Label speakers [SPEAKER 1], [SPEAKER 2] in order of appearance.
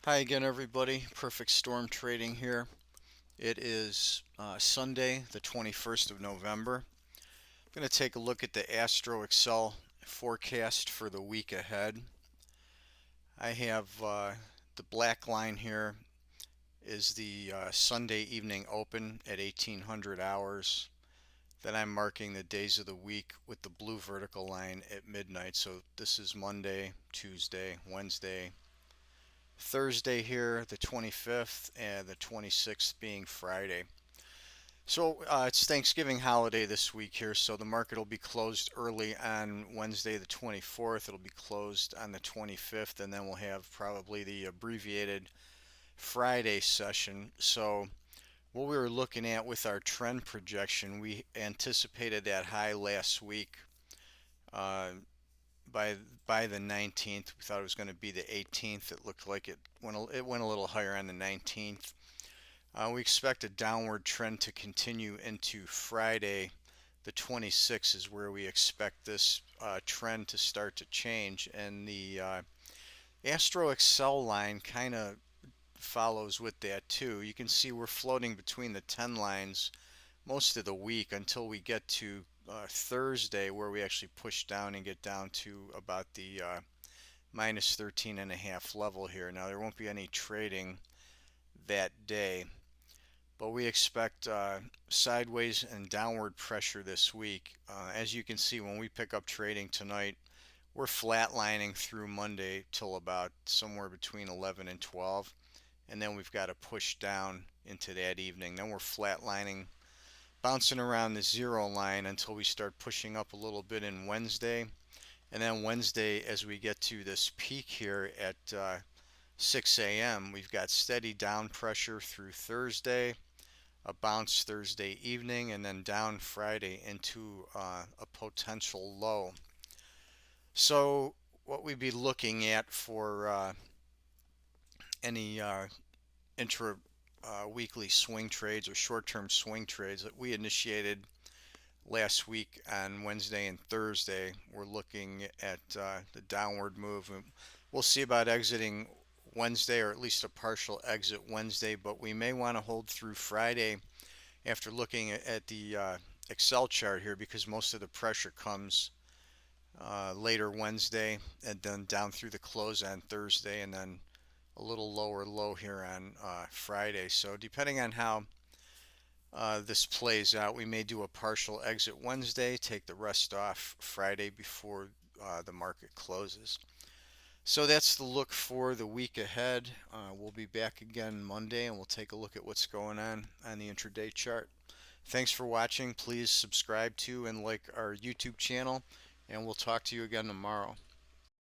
[SPEAKER 1] Hi again, everybody. Perfect Storm Trading here. It is Sunday, the 21st of November. I'm going to take a look at the Astro Excel forecast for the week ahead. I have the black line here is the Sunday evening open at 1800 hours. Then I'm marking the days of the week with the blue vertical line at midnight. So this is Monday, Tuesday, Wednesday, Thursday here, the 25th, and the 26th being Friday. So it's Thanksgiving holiday this week here, so the market will be closed early on Wednesday the 24th. It'll be closed on the 25th, and then we'll have probably the abbreviated Friday session. So what we were looking at with our trend projection, we anticipated that high last week uh, by by the 19th. We thought it was going to be the 18th. It looked like it went a little higher on the 19th. We expect a downward trend to continue into Friday. The 26th is where we expect this trend to start to change, and the Astro Excel line kind of follows with that too. You can see we're floating between the 10 lines most of the week until we get to Thursday, where we actually push down and get down to about the minus 13 and a half level here. Now, there won't be any trading that day, but we expect sideways and downward pressure this week. As you can see, when we pick up trading tonight, we're flatlining through Monday till about somewhere between 11 and 12, and then we've got to push down into that evening. Then we're flatlining, bouncing around the zero line until we start pushing up a little bit in Wednesday. And then Wednesday, as we get to this peak here at 6 a.m., we've got steady down pressure through Thursday, a bounce Thursday evening, and then down Friday into a potential low. So, what we'd be looking at for any intra weekly swing trades or short term swing trades that we initiated last week on Wednesday and Thursday, we're looking at the downward move. And we'll see about exiting Wednesday, or at least a partial exit Wednesday, but we may want to hold through Friday after looking at the Excel chart here, because most of the pressure comes later Wednesday and then down through the close on Thursday, and then a little lower low here on Friday. So depending on how this plays out, we may do a partial exit Wednesday, take the rest off Friday before the market closes. So that's the look for the week ahead. We'll be back again Monday, and we'll take a look at what's going on the intraday chart. Thanks for watching. Please subscribe to and like our YouTube channel, and we'll talk to you again tomorrow.